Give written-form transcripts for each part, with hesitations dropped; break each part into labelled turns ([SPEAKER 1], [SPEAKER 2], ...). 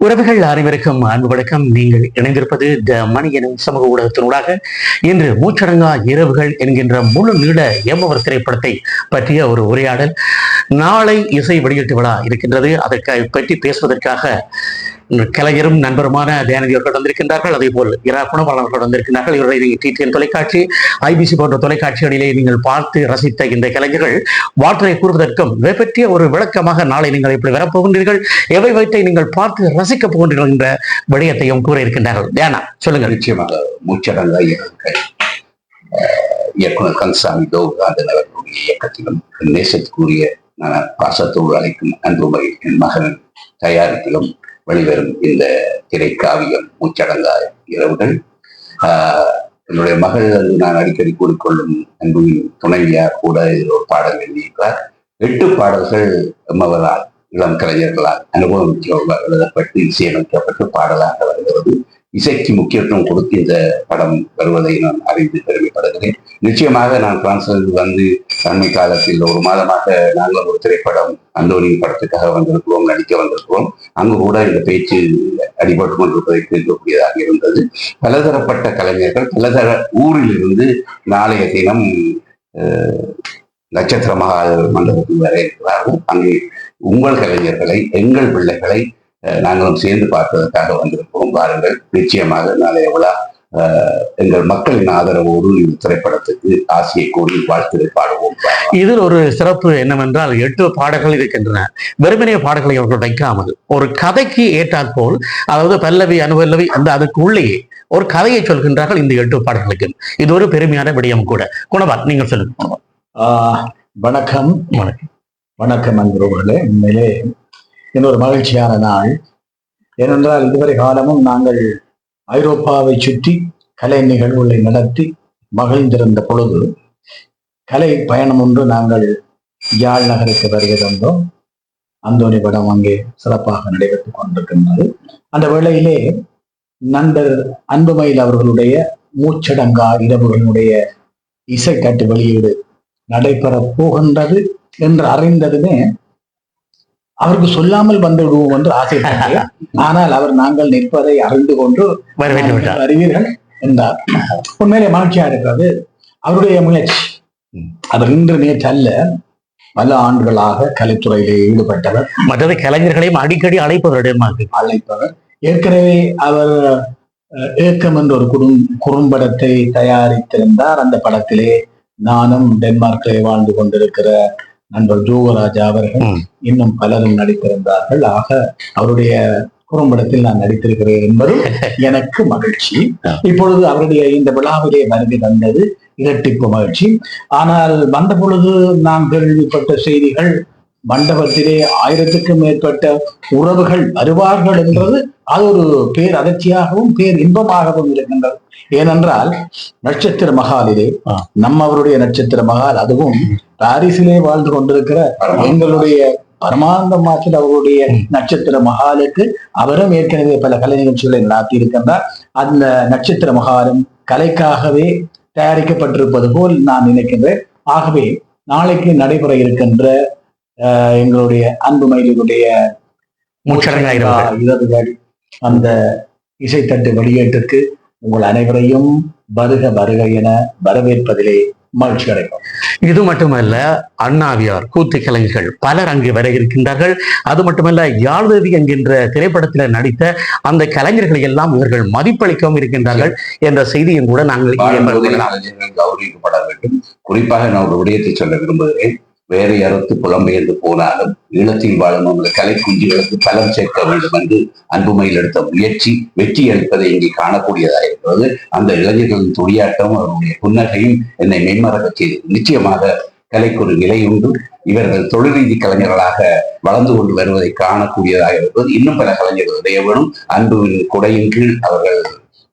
[SPEAKER 1] உறவுகள் அனைவருக்கும் அன்பு வணக்கம். நீங்கள் இணைந்திருப்பது த மணி எனும் சமூக ஊடகத்தினூடாக இன்று மூச்சடங்கா இரவுகள் என்கின்ற முழு நீள எம்மவர் திரைப்படத்தை பற்றிய ஒரு உரையாடல். நாளை இசை வெளியீட்டு விழா இருக்கின்றது. அதற்கு பற்றி பேசுவதற்காக கலைஞரும் நண்பருமான தயாநிதி அவர்கள் வந்திருக்கின்றார்கள். அதே போல் குணபாலர்கள் வந்திருக்கிறார்கள். இவருடைய டிடிஎன் தொலைக்காட்சி, ஐபிசி போன்ற தொலைக்காட்சிகளிலே நீங்கள் பார்த்து ரசித்த இந்த கலைஞர்கள் வாழ்த்துறை கூறுவதற்கும் இதை பற்றிய ஒரு விளக்கமாக நாளை நீங்கள் இப்படி வரப்போகின்றீர்கள், எவை வைத்தை நீங்கள் பார்த்து ரசிக்கப் போகின்றீர்கள் என்ற விடயத்தையும் கூற இருக்கின்றார்கள். தியானா, சொல்லுங்கள்.
[SPEAKER 2] நிச்சயமாக மூச்சடங்கா இயக்குனர் கந்தசாமி தோகாந்தன் அவர்களுடைய இயக்கத்திலும் நேசத்துக்குரிய பாசத்தோடு அழைக்கும் அன்புமை என் மகன் தயாரிப்பிலும் வெளிவரும் இந்த திரைக்காவியம் மூச்சடங்கா இரவுகள். என்னுடைய மகள் நான் அடிக்கடி கூறிக்கொள்ளும் அன்புவின் துணைவியார் கூட இதில் ஒரு பாடல் எழுதியிருக்கிறார். 8 பாடல்கள் எம்மவரால் இளம் கலைஞர்களால் அனுபவம் எழுதப்பட்டு இசையமைக்கப்பட்டு பாடலாக வருகிறது. இசைக்கு முக்கியத்துவம் கொடுத்து இந்த படம் வருவதை நான் அறிந்து பெருமைப்படுகிறேன். நிச்சயமாக நான் பிரான்சிலிருந்து வந்து அண்மை காலத்தில் ஒரு மாதமாக நாங்கள் ஒரு திரைப்படம் அந்தோனி படத்துக்காக வந்திருக்கிறோம், நடிக்க வந்திருக்கிறோம். அங்கு கூட இந்த பேச்சு அடிபட்டு கொண்டிருப்பதை கேட்கக்கூடியதாக இருந்தது. பலதரப்பட்ட கலைஞர்கள் பலதர ஊரிலிருந்து நாளைய தினம் நட்சத்திர மண்டபத்தில் வர இருக்கிறார்கள். அங்கே உங்கள் கலைஞர்களை, எங்கள் பிள்ளைகளை நாங்களும் சேர்ந்து பார்ப்பதற்காக வந்திருக்கிறோம். வாருங்கள். நிச்சயமாக நாளைய விழா எங்கள் மக்களின் ஆதரவோடு இந்த திரைப்படத்துக்கு ஆசையை கூறி வாழ்த்துரை பாடுவோம்.
[SPEAKER 1] இதில் ஒரு சிறப்பு என்னவென்றால் 8 பாடல்கள் இருக்கின்றன. வெறுமனைய பாடல்களை அவர்கள் வைக்காமல் ஒரு கதைக்கு ஏற்றால் போல், அதாவது பல்லவி அனுபல்லவி அந்த அதுக்கு உள்ளேயே ஒரு கதையை சொல்கின்றார்கள் இந்த 8 பாடல்களுக்கு. இது ஒரு பெருமையான விடயம் கூட. குணபால், நீங்கள் சொல்லுங்க.
[SPEAKER 3] வணக்கம். வணக்கம் வணக்கம் அன்பர்களே. உண்மையிலே இன்னொரு மகிழ்ச்சியான நாள். ஏனென்றால் இதுவரை காலமும் நாங்கள் ஐரோப்பாவை சுற்றி கலை நிகழ்வுகளை நடத்தி மகிழ்ந்திருந்த பொழுது கலை பயணம் ஒன்று நாங்கள் யாழ் நகருக்கு வருகை தந்தோம். அந்தோனி படம் அங்கே சிறப்பாக நடைபெற்றுக் கொண்டிருக்கின்றது. அந்த வேளையிலே நண்பர் அன்புமயில் அவர்களுடைய மூச்சடங்கா இரவுகளுடைய இசைத்தட்டு வெளியீடு நடைபெற போகின்றது என்று அறிந்ததுமே அவருக்கு சொல்லாமல் வந்து விடுவோம் என்று ஆசைப்பட்டார். ஆனால் அவர் நாங்கள் நிற்பதை அறிந்து கொண்டு அறிவீர்கள் என்றார். உண்மையிலே மகிழ்ச்சியா இருக்கிறது அவருடைய முயற்சி. அவர் இன்று நேற்று அல்ல, பல ஆண்டுகளாக கலைத்துறையிலே ஈடுபட்டவர்.
[SPEAKER 1] மற்றது கலைஞர்களையும் அடிக்கடி அழைப்பவர்.
[SPEAKER 3] ஏற்கனவே அவர் ஏக்கம் என்ற ஒரு குறும்படத்தை தயாரித்திருந்தார். அந்த படத்திலே நானும் டென்மார்க்கிலே வாழ்ந்து கொண்டிருக்கிற நண்பர் ஜோகராஜா அவர்கள் இன்னும் பலரும் நடித்திருந்தார்கள். ஆக அவருடைய குறும்படத்தில் நான் நடித்திருக்கிறேன் என்பதும் எனக்கு மகிழ்ச்சி. இப்பொழுது அவருடைய இந்த விழாவிலே வருகை வந்தது இரட்டிப்பு மகிழ்ச்சி. ஆனால் வந்த பொழுது நாம் கேள்விப்பட்ட செய்திகள், மண்டபத்திலே 1000க்கும் மேற்பட்ட உறவுகள் வருவார்கள் என்பது அது ஒரு பேர் அதிர்ச்சியாகவும் பேர் இன்பமாகவும் இருக்கின்றது. ஏனென்றால் நட்சத்திர மகாலிலே நம்மவருடைய நட்சத்திர மகால், அதுவும் பாரிஸிலே வாழ்ந்து கொண்டிருக்கிற எங்களுடைய பரமானந்தமாற்றில் அவருடைய நட்சத்திர மகாலுக்கு அவரும் ஏற்கனவே பல கலை நிகழ்ச்சிகளை நடத்தி இருக்கின்றார். அந்த நட்சத்திர மகாலும் கலைக்காகவே தயாரிக்கப்பட்டிருப்பது போல் நான் நினைக்கின்றேன். ஆகவே நாளைக்கு நடைபெற இருக்கின்ற எங்களுடைய அன்புமயிலுடைய இரவுகள் அந்த இசைத்தட்டு வெளியீட்டுக்கு உங்கள் அனைவரையும் வருக வருக என வரவேற்பதிலே மகிழ்ச்சி அடைக்கும்.
[SPEAKER 1] இது மட்டுமல்ல, அண்ணாவியார் கூத்து கலைஞர்கள் பலர் அங்கு வர இருக்கின்றார்கள். அது மட்டுமல்ல, யாழ்தேவி என்கின்ற திரைப்படத்தில் நடித்த அந்த கலைஞர்களை எல்லாம் இவர்கள் மதிப்பளிக்கவும் இருக்கின்றார்கள் என்ற செய்தியும் கூட நாங்கள்
[SPEAKER 2] கௌரவிக்கப்பட வேண்டும். குறிப்பாக நான் ஒரு விடயத்தை சொல்ல விரும்புகிறேன். வேறு யாருக்கு புலம்பெயர்ந்து போனாலும் ஈழத்தில் வாழும் நமது கலை குஞ்சுகளுக்கு பலம் சேர்க்க வேண்டும் என்று அன்புமையில் எடுத்த முயற்சி வெற்றி அளிப்பதை இங்கே காணக்கூடியதாக இருக்கிறது. அந்த இளைஞர்களின் துடியாட்டம், அவருடைய புன்னகையும் என்னை மெய்மறக்க செய்து. நிச்சயமாக கலைக்கு ஒரு நிலை உண்டு. இவர்கள் தொழில் ரீதி கலைஞர்களாக வளர்ந்து கொண்டு வருவதை காணக்கூடியதாக இருப்பது. இன்னும் பல கலைஞர்கள் உடைய வேணும். அன்புவின் கொடையின் கீழ் அவர்கள்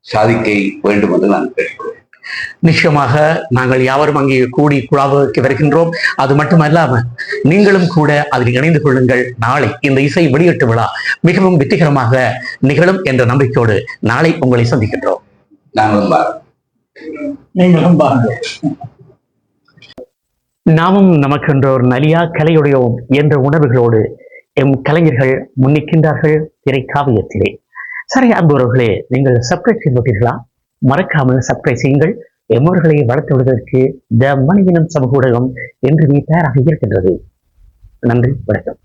[SPEAKER 2] சாதிக்க வேண்டும் என்று நான் கேட்கிறேன்.
[SPEAKER 1] நிச்சயமாக நாங்கள் யாவரும் அங்கே கூடி குழாவுக்கு வருகின்றோம். அது மட்டுமல்லாமல் நீங்களும் கூட அதில் இணைந்து கொள்ளுங்கள். நாளை இந்த இசை வெளியீட்டு விழா மிகவும் வெற்றிகரமாக நிகழும் என்ற நம்பிக்கையோடு நாளை உங்களை சந்திக்கின்றோம்.
[SPEAKER 3] நீங்களும் பாருங்கள்.
[SPEAKER 1] நாமும் நமக்கென்ற ஒரு நலியா கலையுடையோம் என்ற உணர்வுகளோடு எம் கலைஞர்கள் முன்னிக்கின்றார்கள் திரைக்காவியத்திலே. சரி அன்புறவர்களே, நீங்கள் சப்ஸ்கிரைப் செய்துள்ளீர்களா? மறக்காமல் சப்ஸ்கிரைப் செய்யுங்கள். எம்மவர்களை வளர்த்து விடுவதற்கு த மணி எனும் சமூக ஊடகம் என்று தயாராக இருக்கின்றது. நன்றி, வணக்கம்.